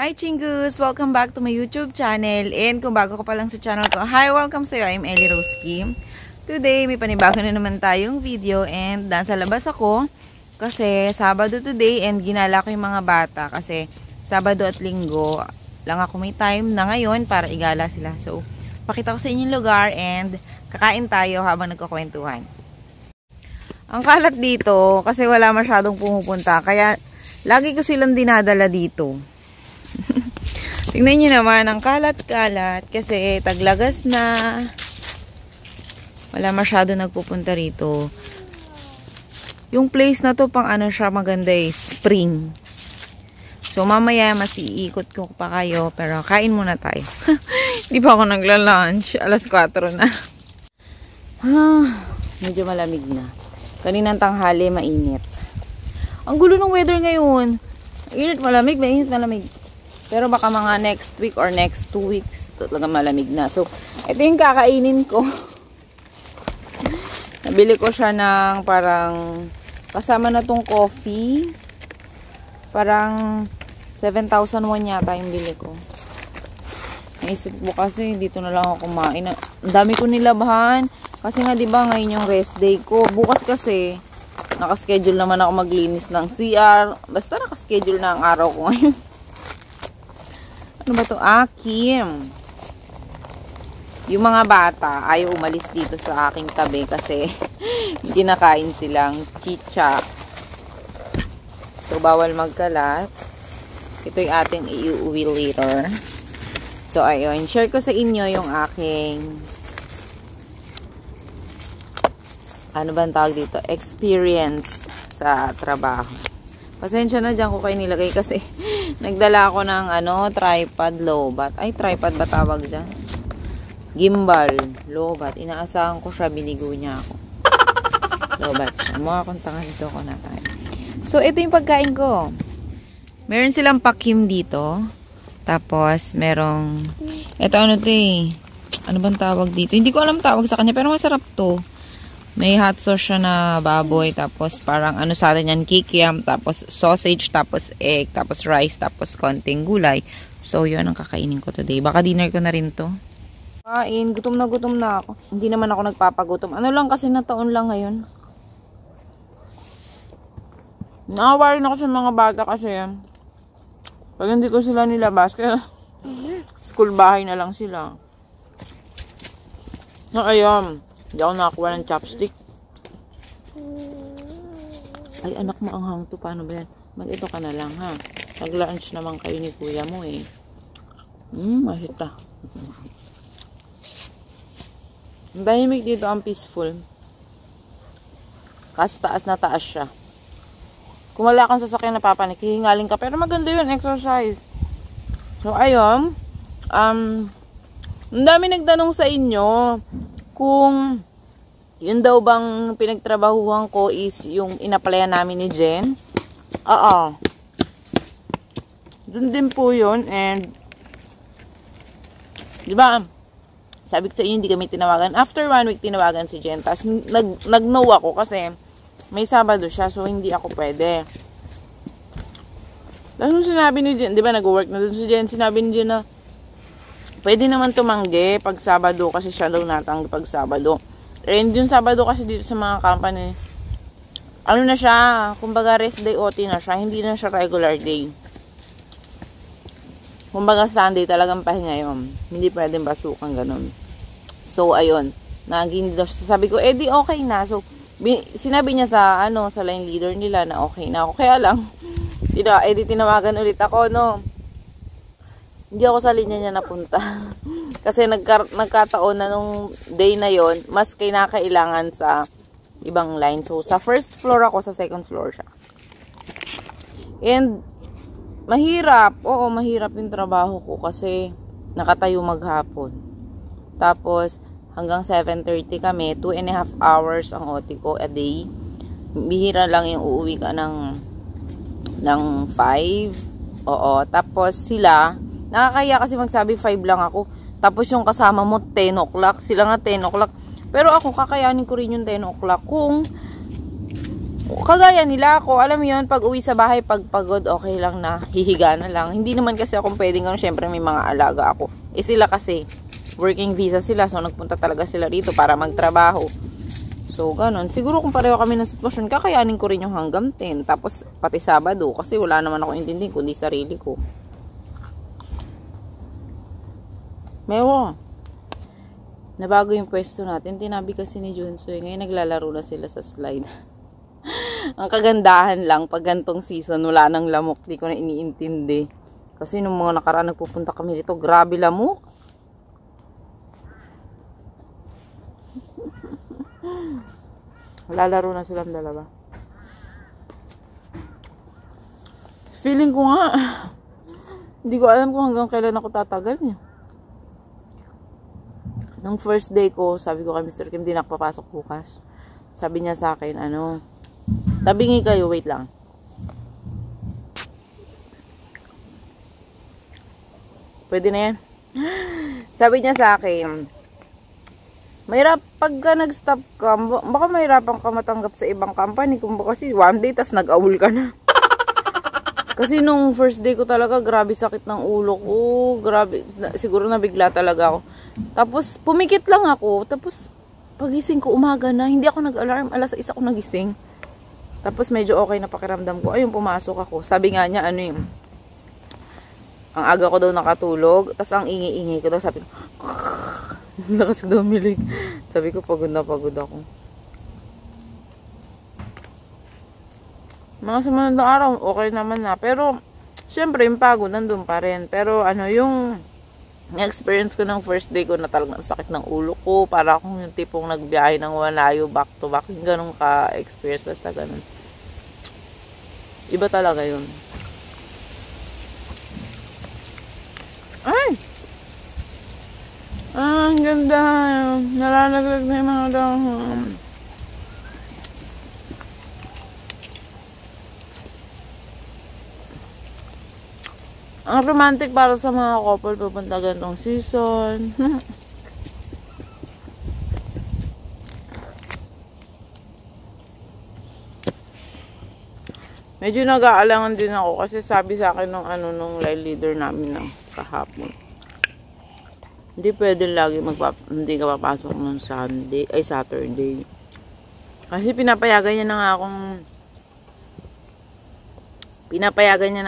Hi Chingus! Welcome back to my YouTube channel. And kung bago ka pa lang sa channel ko, hi! Welcome sa'yo. I'm Ellie Rose Kim. Today, may panibago na naman tayong video and nasa labas ako kasi Sabado today and ginala ko yung mga bata kasi Sabado at Linggo lang ako may time na ngayon para igala sila. So, pakita ko sa inyo yung lugar and kakain tayo habang nagkukwentuhan. Ang kalat dito kasi wala masyadong pumupunta kaya lagi ko silang dinadala dito. Tingnan nyo naman, ang kalat-kalat kasi taglagas na. Wala masyado nagpupunta rito. Yung place na to pang ano siya maganda spring. So mamaya mas iikot ko pa kayo pero kain muna tayo. Hindi pa ako nagla-lunch. Alas 4 na. Medyo malamig na. Kaninang tanghali mainit. Ang gulo ng weather ngayon. Init malamig, mainit malamig. Pero baka mga next week or next 2 weeks, talaga malamig na. So, ito yung kakainin ko. Nabili ko siya ng parang, kasama na tong coffee. Parang 7,000 won yata yung bili ko. Naisip ko kasi, dito na lang ako kumain. Ang dami ko nilabahan. Kasi nga, diba, ngayon yung rest day ko. Bukas kasi, nakaschedule naman ako maglinis ng CR. Basta nakaschedule na ang araw ko ngayon. Ano ba ito? Kim. Yung mga bata ayaw umalis dito sa aking tabi kasi kinakain silang chicha. So, bawal magkalat. Ito yung ating iuwi later. So, ayun. Share ko sa inyo yung aking ano ba ang tawag dito? Experience sa trabaho. Pasensya na dyan ko kayo nilagay kasi nagdala ako ng tripod, lowbat. Ay, tripod ba tawag dyan? Gimbal, lowbat. Inaasahan ko siya, binigo niya ako. Lowbat. Mukha akong tanga dito ko na tayo. So, ito yung pagkain ko. Meron silang pakim dito. Tapos, merong, ito ano to eh. Ano bang tawag dito? Hindi ko alam tawag sa kanya, pero masarap to. May hot sauce siya na baboy, tapos parang ano sa atin yan, kikiam, tapos sausage, tapos egg, tapos rice, tapos konting gulay. So, yun ang kakainin ko today. Baka dinner ko na rin to. Kain, gutom na ako. Hindi naman ako nagpapagutom. Ano lang kasi na taon lang ngayon. Nakawarin ako sa mga bata kasi pag hindi ko sila nilabas, kaya school bahay na lang sila. So, ayun. Hindi ako nakakuha ng chopstick. Ay, anak mo ang hang to. Paano ba yan? Mag-ito ka na lang, ha? Nag-lunch naman kayo ni kuya mo, eh. Masita. Ang dahimik dito, ang peaceful. Kaso taas na taas siya. Kung wala kang sasakyan na papanik, hihingaling ka. Pero maganda yun, exercise. So, ayun. Ang dami nagtanong sa inyo kung yun daw bang pinagtrabahuhan ko is yung inaplayan namin ni Jen. Oo. Doon din po yun. And, di ba, sabi ko sa inyo, hindi kami tinawagan. After 1 week, tinawagan si Jen. Tapos, nag-no ako kasi may Sabado siya. So, hindi ako pwede. Tapos, sinabi ni Jen, di ba, nag-work na doon si Jen. Sinabi ni Jen na, pwede naman tumanggi pag Sabado kasi siya daw natanggi pag Sabado. And yung Sabado kasi dito sa mga company, ano na siya, kumbaga rest day OT na siya, hindi na siya regular day. Kumbaga Sunday talagang pahinga yun. Hindi pwedeng basukan ganun. So, ayun. Naging, sabi ko, di okay na. So, sinabi niya sa, sa line leader nila na okay na ako. Kaya lang, di tinawagan ulit ako, no. Hindi ako sa linya niya napunta. Kasi nagkataon na nung day na yon, mas kinakailangan sa ibang line. So, sa first floor ako, sa second floor siya. And, mahirap. Oo, mahirap yung trabaho ko kasi nakatayo maghapon. Tapos, hanggang 7:30 kami. 2.5 hours ang OT ko a day. Bihira lang yung uuwi ka ng 5. Oo. Tapos, sila, nakakaya kasi magsabi 5 lang ako. Tapos, yung kasama mo, 10 o'clock. Sila nga 10 o'clock. Pero ako, kakayanin ko rin yung 10 o'clock. Kung kagaya nila ako, alam mo yun, pag uwi sa bahay, pag pagod, okay lang na, hihiga na lang. Hindi naman kasi akong pwedeng ganun, syempre may mga alaga ako. Eh sila kasi, working visa sila, so nagpunta talaga sila dito para magtrabaho. So, ganun. Siguro kung pareho kami ng sitwasyon, kakayanin ko rin yung hanggang 10. Tapos, pati Sabado, kasi wala naman ako intindihin, kundi sarili ko. Mewa. Nabago yung pwesto natin. Tinabi kasi ni Junsoy. Ngayon naglalaro na sila sa slide. Ang kagandahan lang, pag gantong season, wala nang lamok. Di ko na iniintindi. Kasi nung mga nakaraan nagpupunta kami dito, grabe lamok. Lalaro na silang dalawa. Feeling ko nga, hindi ko alam kung hanggang kailan ako tatagal niya. Nung first day ko, sabi ko kay Mr. Kim, di nakapapasok bukas. Sabi niya sa akin, tabingi kayo, wait lang. Pwede na yan. Sabi niya sa akin, mahirap pagka nag-stop ka, baka mahirapan ka matanggap sa ibang company. Kung baka kasi one day, tas nag-awol ka na. Kasi nung first day ko talaga, grabe sakit ng ulo ko. Grabe, siguro nabigla talaga ako. Tapos, pumikit lang ako. Tapos, pagising ko umaga na, hindi ako nag-alarm, alas 6 ako nagising. Tapos medyo okay na pakiramdam ko. Ayun, pumasok ako. Sabi nga niya, ang aga ko daw nakatulog, tapos ang ingi-ingi ko daw, sabi ko, lakas daw milig. Sabi ko, pagod na pagod ako. Mga sumunod na araw, okay naman na. Pero, syempre, yung pagod, nandun pa rin. Pero, yung experience ko ng first day ko na talagang sakit ng ulo ko, para akong yung tipong nagbiyahe ng malayo back to back, yung ganun ka-experience, basta ganun. Iba talaga yun. Ay! Ang ganda. Nalalaglag na yung mga dahon. Ang romantic para sa mga couple pupunta ganitong season. Medyo nag-aalangan din ako kasi sabi sa akin nung line leader namin ng kahapon. Hindi pwede lagi hindi ka papasok ng Saturday. Kasi pinapayagan niya na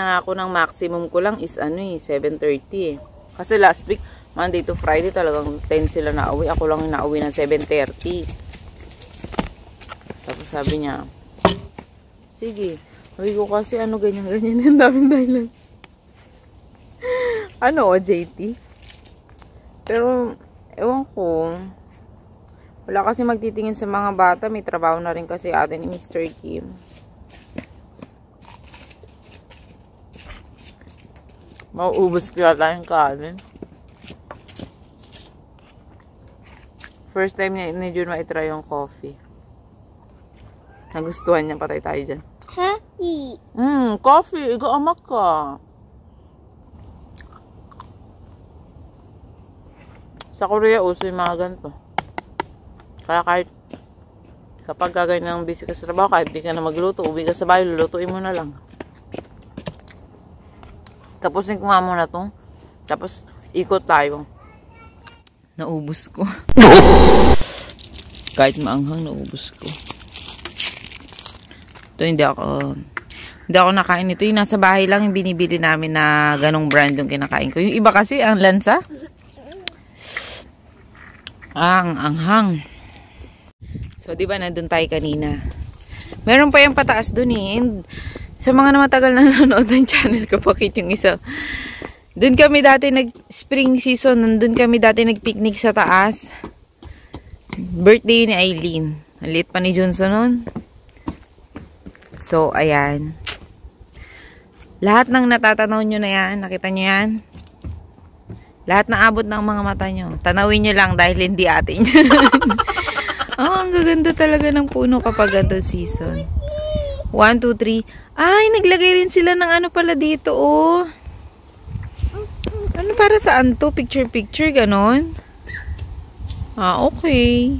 nga ako ng maximum ko lang is 7:30 eh. Kasi last week, Monday to Friday talagang 10 sila na uwi. Ako lang yung nauwi ng 7:30. Tapos sabi niya, sige. Sabi ko kasi ganyan-ganyan. Ang daming dahilan. JT? Pero, ewan ko. Wala kasi magtitingin sa mga bata. May trabaho na rin kasi atin ni Mr. Kim. Mauubos ko yata yung kanin. First time ni Jun ma-try yung coffee. Nagustuhan niya, patay tayo dyan. Coffee. Coffee. Iga-amak ka. Sa Korea, uso yung mga ganito. Kaya kahit kapag gagawin ng busy ka sa trabaho, kahit di ka na magluto, uwi ka sa bahay, lulutuin mo na lang. Tapusin ko nga muna to. Tapos, ikot tayo. Naubos ko. Kahit maanghang, naubos ko. Ito, hindi ako nakain ito. Yung nasa bahay lang yung binibili namin na ganong brand yung kinakain ko. Yung iba kasi, ang lansa. Ang anghang. So, di ba nandun tayo kanina? Meron pa yung pataas dun eh. And, sa mga matagal na nanonood ng channel ko, pakit yung isa. Doon kami dati spring season, nandun kami dati nag-picnic sa taas. Birthday ni Aileen. Ang liit pa ni Johnson nun. So, ayan. Lahat ng natatanaw nyo na yan, nakita nyo yan? Lahat na abot ng mga mata nyo. Tanawin nyo lang dahil hindi atin. Oh, ang gaganda talaga ng puno kapag ganito season. 1, 2, 3. Ay, naglagay rin sila ng ano pala dito, oh. Ano para saan to? Picture-picture, ganon? Ah, okay.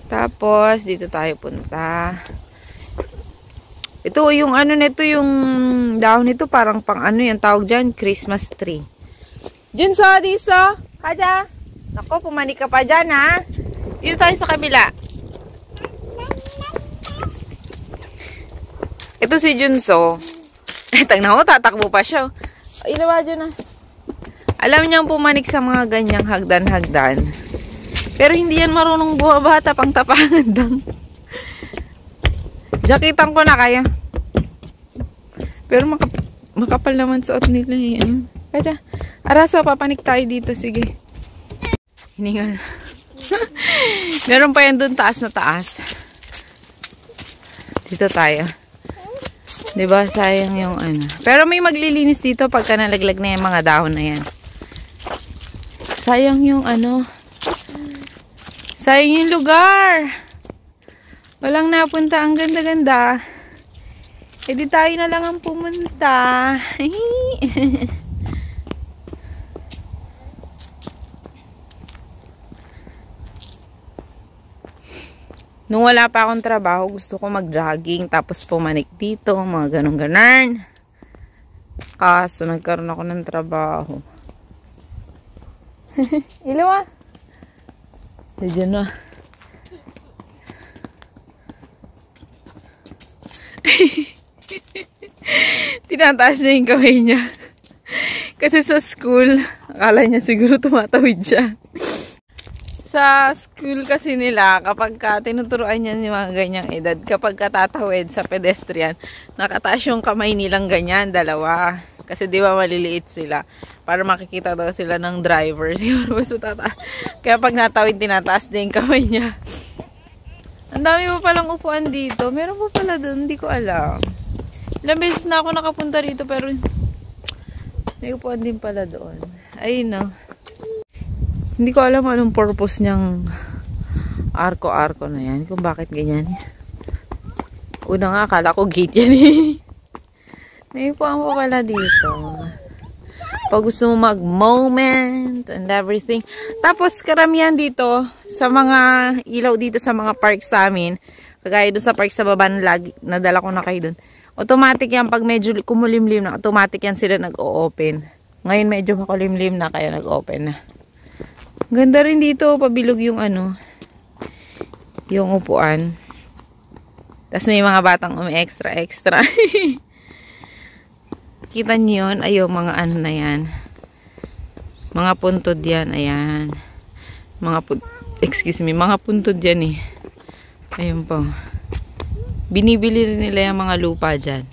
Tapos, dito tayo punta. Ito, yung ano nito, yung dahon nito, parang pang ano yung tawag dyan, Christmas tree. Junso, Diso, Kaja. Nako, pumanik ka pa dyan, ha? Dito tayo sa kabila. Ito si Junso. Tagna mo, tatakbo pa siya. Ilawa dyan na. Alam niyang pumanik sa mga ganyang hagdan-hagdan. Pero hindi yan marunong bumabata, pang tapangan lang. Jaketan ko na kaya. Pero makapal naman suot nila eh. Kaya, Araso, papanik tayo dito. Sige. Hiningal. Meron pa yan dun taas na taas. Dito tayo. Diba? Sayang yung ano. Pero may maglilinis dito pagka nalaglag na yung mga dahon na yan. Sayang yung ano. Sayang yung lugar. Walang napunta. Ang ganda-ganda. E di tayo na lang ang pumunta. Nung wala pa akong trabaho, gusto ko mag-jogging, tapos pumanik dito, mga ganun-ganan. Kaso, nagkaroon ako ng trabaho. Ilaw ah. Diyan na. Tinataas niya yung kamay niya. Kasi sa school, akala niya siguro tumatawid siya. Sa school kasi nila, kapag tinuturuan niya yung mga ganyang edad, kapag tatawid sa pedestrian, nakataas yung kamay nilang ganyan, dalawa. Kasi di ba maliliit sila. Para makikita daw sila ng driver. Siguro basta kaya pag natawid, tinataas din yung kamay niya. Ang dami mo palang upuan dito. Meron po pala doon, hindi ko alam. Ilang beses na ako nakapunta rito, pero may upuan din pala doon. Ayun no. Hindi ko alam anong purpose niyang arko-arko na yan. Kung bakit ganyan. Una nga, akala ko gate yan eh. May upuan pa pala dito. Pag gusto mo mag-moment and everything. Tapos karamihan dito, sa mga ilaw dito sa mga park sa amin, kagaya doon sa park sa baba na nadala ko na kayo doon. Automatic yan, pag medyo kumulimlim na, automatic yan sila nag-o-open. Ngayon medyo makulimlim na, kaya nag-open na. Ganda rin dito, pabilog yung ano, yung upuan. Tapos may mga batang umi-extra. Kita niyo yun? Ayaw, mga ano na yan. Mga puntod yan, ayan. Mga puntod yan eh. Ayun po. Binibili rin nila yung mga lupa dyan.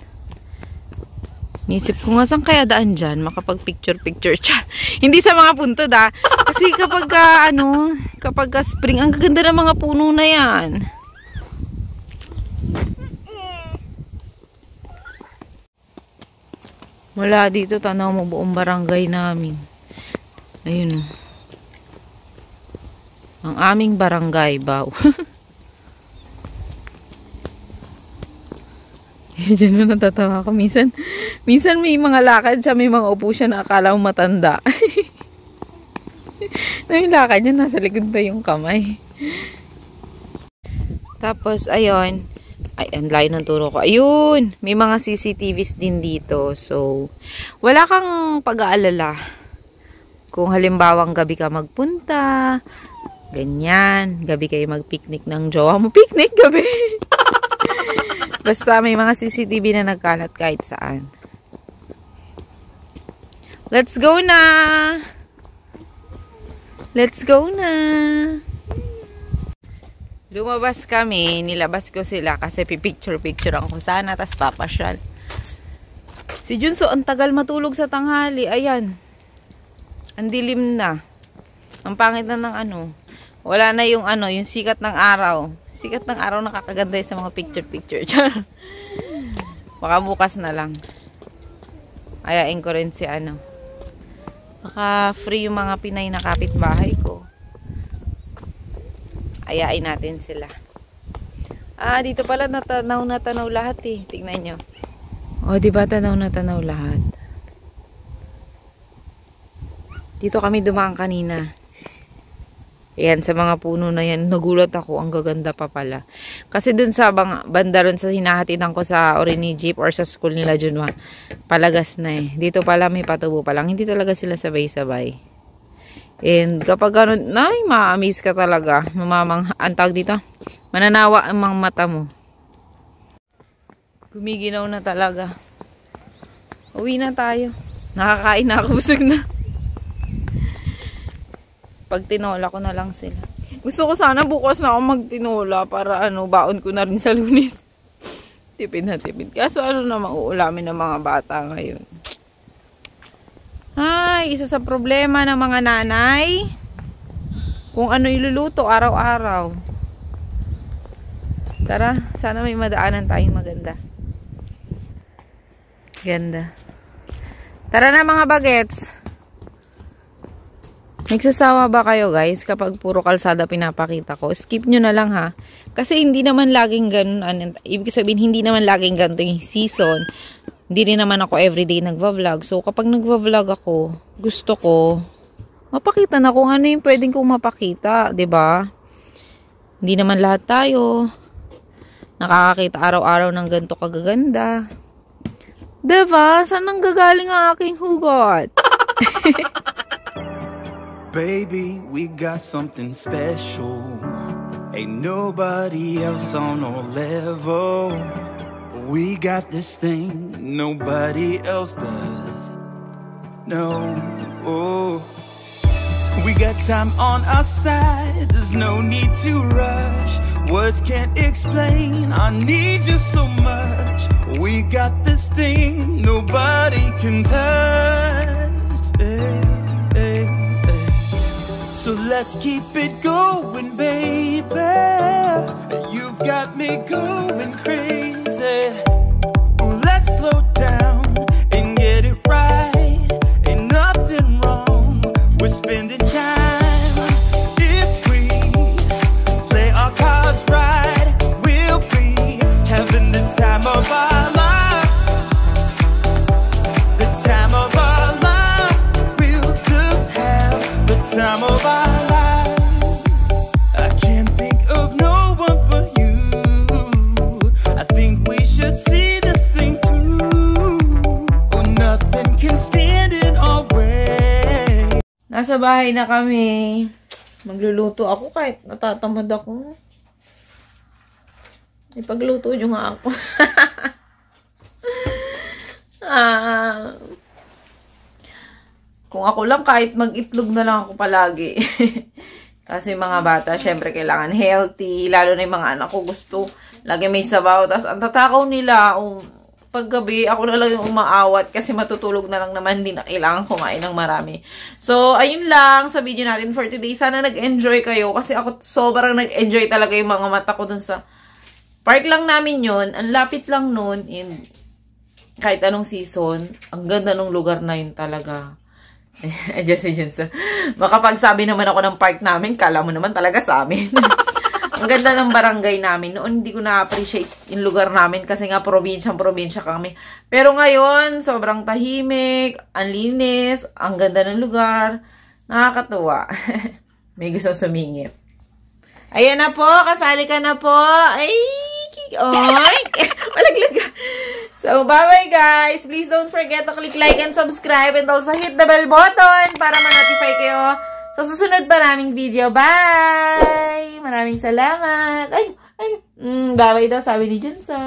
Nisip ko nga, saan kaya daan dyan? Makapag-picture-picture siya. Hindi sa mga puntod ah. Kasi kapag spring, ang gaganda ng mga puno na yan. Wala dito, tanaw mo buong barangay namin. Ayun o. Ang aming barangay, baw. Diyan na natatawa ako. Minsan may mga lakad siya, may mga upo siya na akala mo matanda. Na yung lakad niya, nasa likod pa yung kamay. Tapos, ayun. Ay, ang layo ng turo ko. Ayun! May mga CCTVs din dito. So, wala kang pag-aalala. Kung halimbawang gabi ka magpunta, ganyan, gabi kayo mag-picnic ng jowa mo. Picnic gabi! Basta may mga CCTV na nagkalat kahit saan. Let's go na! Let's go na! Lumabas kami, nilabas ko sila kasi pipicture-picture ako sana, tas papasyal. Si Junso, ang tagal matulog sa tanghali. Ayan. Ang dilim na. Ang pangit na ng ano. Wala na yung ano, yung sikat ng araw. Sikat ng araw nakakaganda sa mga picture-picture. Baka bukas na lang. Ayain ko rin si ano, Baka free yung mga Pinay na kapitbahay ko. Ayain natin sila. Dito pala natanaw na tanaw lahat eh. Tingnan nyo. Diba tanaw na tanaw lahat? Dito kami dumaan kanina. Ayan, sa mga puno na yan. Nagulat ako. Ang gaganda pa pala. Kasi dun sa banda ron sa hinahatidan ko sa Orini Jeep or sa school nila Junwa, palagas na eh. Dito pala may patubo pa lang. Hindi talaga sila sabay-sabay. And kapag ganun, ma-amaze ka talaga. Antag dito. Mananawa ang mga mata mo. Gumiginaw na talaga. Uwi na tayo. Nakakain na ako. Busog na. Pag tinola ko na lang sila. Gusto ko sana bukas na ako magtinola para baon ko na rin sa Lunes. Tipid na tipid. Kaso naman uulamin ng mga bata ngayon. Isa sa problema ng mga nanay, kung ano iluluto araw-araw. Tara, sana may madaanan tayong maganda. Ganda. Tara na mga bagets. Nagsasawa ba kayo guys kapag puro kalsada pinapakita ko? Skip nyo na lang ha. Kasi hindi naman laging ganun. Ibig sabihin hindi naman laging ganito yung season. Hindi rin naman ako everyday nagva-vlog. So kapag nagva-vlog ako, gusto ko mapakita na kung ano yung pwedeng kong mapakita. 'Di ba? Hindi naman lahat tayo nakakakita araw-araw ng ganito kagaganda. 'Di ba? Saan nanggagaling ang aking hugot? Baby, we got something special. Ain't nobody else on our level. We got this thing nobody else does. No, we got time on our side. There's no need to rush. Words can't explain. I need you so much. We got this thing nobody can touch. So let's keep it going, baby. You've got me going crazy. Let's slow down and get it right. Ain't nothing wrong with spending time. If we play our cards right, we'll be having the time of our lives. The time of our lives. We'll just have the time of our lives. I can't think of no one but you. I think we should see this thing through. Oh, nothing can stand in our way. Nasa bahay na kami. Magluluto ako kahit natatamad ako. Ipagluto nyo nga ako. Kung ako lang, kahit mag-itlog na lang ako palagi. Kasi mga bata, syempre kailangan healthy. Lalo na yung mga anak ko gusto. Lagi may sabaw. Tapos ang tatakaw nila, paggabi, ako na lang yung umaawat. Kasi matutulog na lang naman, hindi na kailangan kumain ng marami. So, ayun lang sa video natin for today. Sana nag-enjoy kayo. Kasi ako sobrang nag-enjoy talaga yung mga mata ko dun sa park lang namin yun. Ang lapit lang nun. And kahit anong season, ang ganda ng lugar na yun talaga. Adjust. Makapagsabi naman ako ng park namin, kala mo naman talaga sa amin. Ang ganda ng barangay namin. Noon hindi ko na-appreciate yung lugar namin kasi nga probinsya kami. Pero ngayon, sobrang tahimik, ang linis, ang ganda ng lugar. Nakakatuwa. May gusto sumingit. Ayan na po, kasali ka na po. Ay, malaglag ka. So, bye-bye guys. Please don't forget to click like and subscribe and also hit the bell button para ma-notify kayo sa susunod pa naming video. Bye! Maraming salamat. Bye-bye daw sabi ni Junsa.